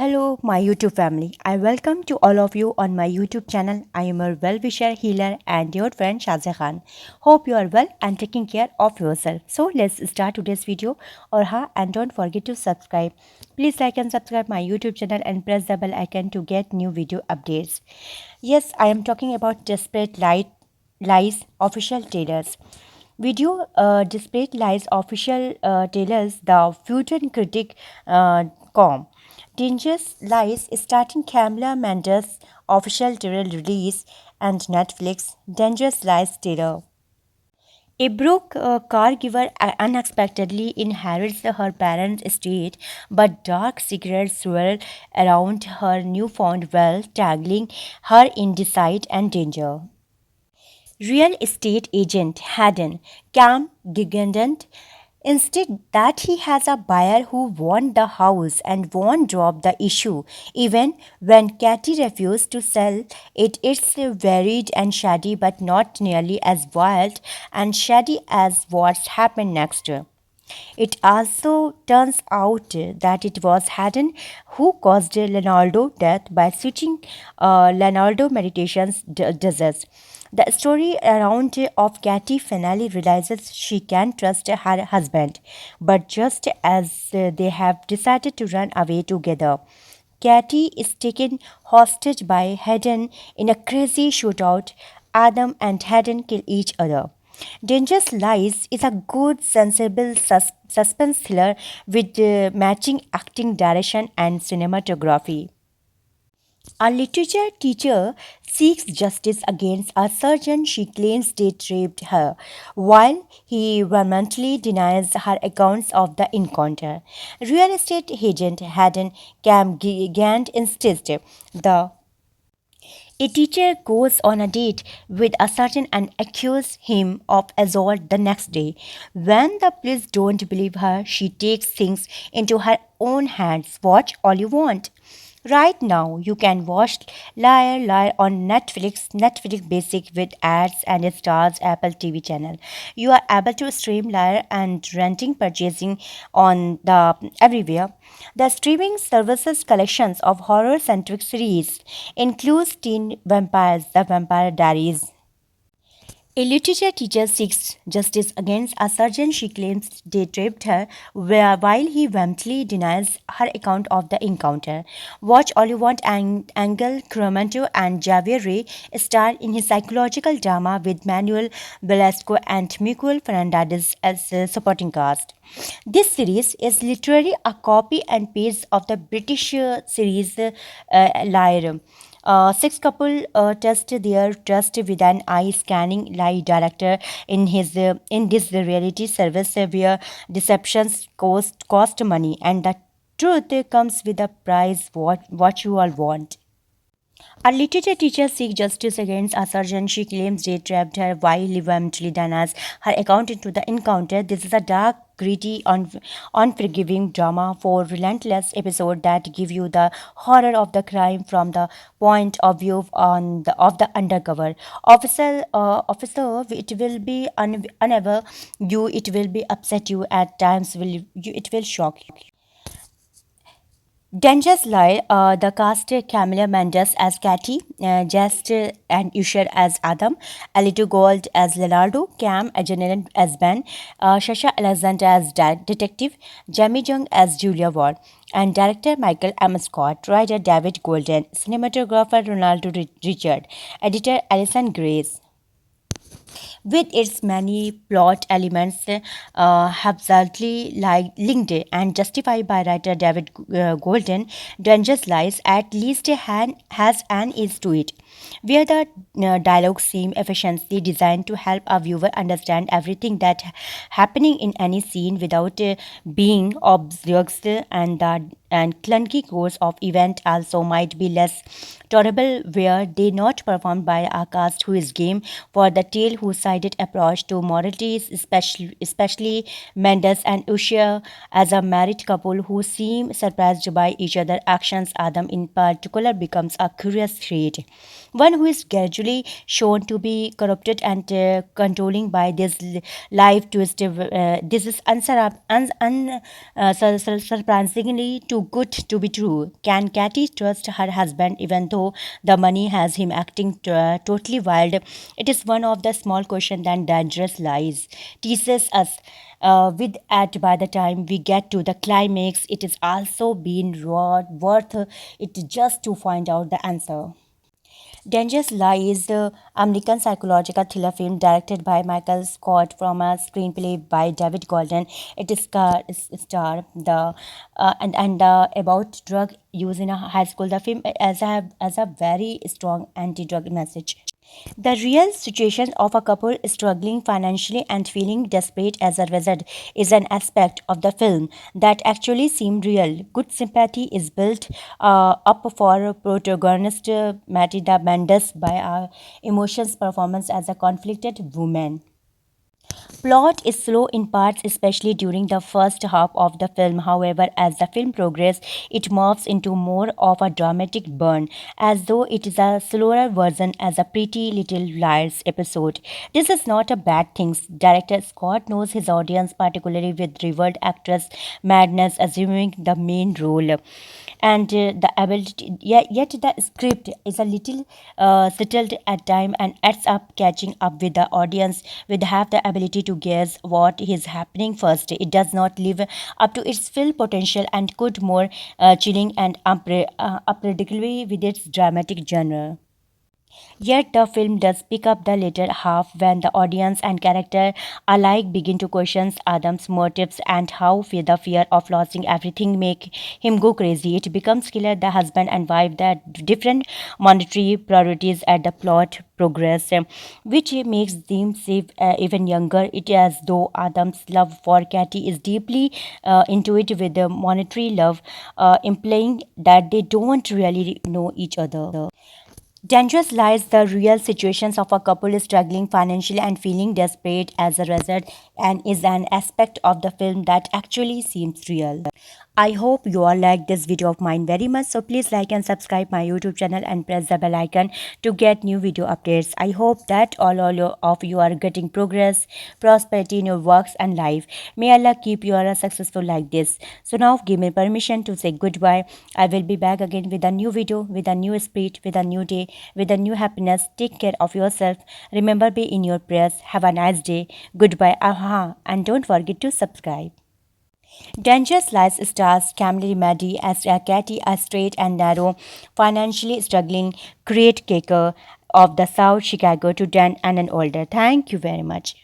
Hello, my YouTube family. I welcome to all of you on my YouTube channel. I am your well-wisher, healer, and your friend Shazia Khan. Hope you are well and taking care of yourself. So let's start today's video. And don't forget to subscribe. Please like and subscribe my YouTube channel and press the bell icon to get new video updates. Yes, I am talking about Desperate Lies official trailers. Video displayed lies official trailers the future critic com. Dangerous Lies starting Camila Mendes official trailer release and Netflix Dangerous Lies trailer. A broke caregiver unexpectedly inherits her parents' estate, but dark secrets swirl around her newfound wealth, tangling her in deceit and danger. Real estate agent Haddon Cam Gigandant instead that he has a buyer who won the house and won't drop the issue. Even when Katy refused to sell it, it's varied and shady but not nearly as wild and shady as what's happened next. It also turns out that it was Haddon who caused Leonardo death by switching Leonardo meditation's disease. The story around of Katy finally realizes she can trust her husband, but just as they have decided to run away together. Katy is taken hostage by Haddon in a crazy shootout. Adam and Haddon kill each other. Dangerous Lies is a good, sensible suspense thriller with matching acting, direction, and cinematography. A literature teacher seeks justice against a surgeon she claims date raped her, while he vehemently denies her accounts of the encounter. Real estate agent Haddon Cam Gant insists the a teacher goes on a date with a certain and accuses him of assault the next day. When the police don't believe her, she takes things into her own hands. Watch all you want. Right now, you can watch Liar Liar on Netflix Basic with ads and stars Apple TV channel. You are able to stream Liar and renting purchasing on the everywhere. The streaming services collections of horror-centric series includes Teen Vampires, The Vampire Diaries, a literature teacher seeks justice against a surgeon she claims they raped her, while he vehemently denies her account of the encounter. Watch All You Want Angel Cremento and Javier Rey star in his psychological drama with Manuel Velasco and Miguel Fernandez as supporting cast. This series is literally a copy and paste of the British series Liar. Six couple test their trust with an eye scanning lie detector in this reality service where deceptions cost money and the truth comes with a price what you all want. A literature teacher seeks justice against a surgeon she claims they trapped her while he eventually denies her account into the encounter. This is a dark, gritty, unforgiving drama for relentless episode that give you the horror of the crime from the point of view of the undercover officer. It will be unable you. It will be upset you at times. It will shock you. Dangerous Lie, the cast Camila Mendes as Katy, Jest and Usher as Adam, Alito Gold as Leonardo, Cam Ajanan as Ben, Shasha Alexander as Detective, Jamie Jung as Julia Ward, and director Michael M. Scott, writer David Golden, cinematographer Ronaldo Richard, editor Alison Grace. With its many plot elements haphazardly linked and justified by writer David Golden, Dangerous Lies at least has an ease to it, where the dialogues seem efficiently designed to help a viewer understand everything that happening in any scene without being obvious, and clunky course of event also might be less tolerable where they not performed by a cast who is game for the tale who sided approach to moralities, especially Mendes and Usher as a married couple who seem surprised by each other's actions. Adam in particular becomes a curious threat, one who is gradually shown to be corrupted and controlling by this life twist. This is surprisingly too too good to be true. Can Katy trust her husband even though the money has him acting totally wild? It is one of the small questions that dangerous lies teases us with at by the time we get to the climax. It is also been worth it just to find out the answer. Dangerous Lie is the American psychological thriller film directed by Michael Scott from a screenplay by David Golden. It is star the about drug use in a high school. The film as a very strong anti-drug message. The real situation of a couple struggling financially and feeling desperate as a result is an aspect of the film that actually seemed real. Good sympathy is built up for protagonist Matilda Mendes by our emotions performance as a conflicted woman. Plot is slow in parts, especially during the first half of the film. However, as the film progresses, it morphs into more of a dramatic burn, as though it is a slower version as a Pretty Little Liars episode. This is not a bad thing. Director Scott knows his audience, particularly with revered actress Madness assuming the main role and the ability yet the script is a little settled at time and ends up catching up with the audience with have the ability to guess what is happening first. It does not live up to its full potential and could more chilling and unpredictably with its dramatic genre. Yet the film does pick up the later half when the audience and character alike begin to question Adam's motives and how the fear of losing everything make him go crazy. It becomes clear the husband and wife that different monetary priorities at the plot progress, which makes them seem even younger. It is as though Adam's love for Katy is deeply into it with the monetary love, implying that they don't really know each other. Dangerous lies the real situations of a couple struggling financially and feeling desperate as a result, and is an aspect of the film that actually seems real. I hope you all like this video of mine very much, so please like and subscribe my YouTube channel and press the bell icon to get new video updates. I hope that of you are getting progress, prosperity in your works and life. May Allah keep you all successful like this. So now give me permission to say goodbye. I will be back again with a new video, with a new spirit, with a new day, with a new happiness. Take care of yourself. Remember be in your prayers. Have a nice day. Goodbye. Aha. And don't forget to subscribe. Dangerous Lies stars Camille Maddy as Katy, a straight and narrow, financially struggling crate caker of the South Chicago to 10 and an older. Thank you very much.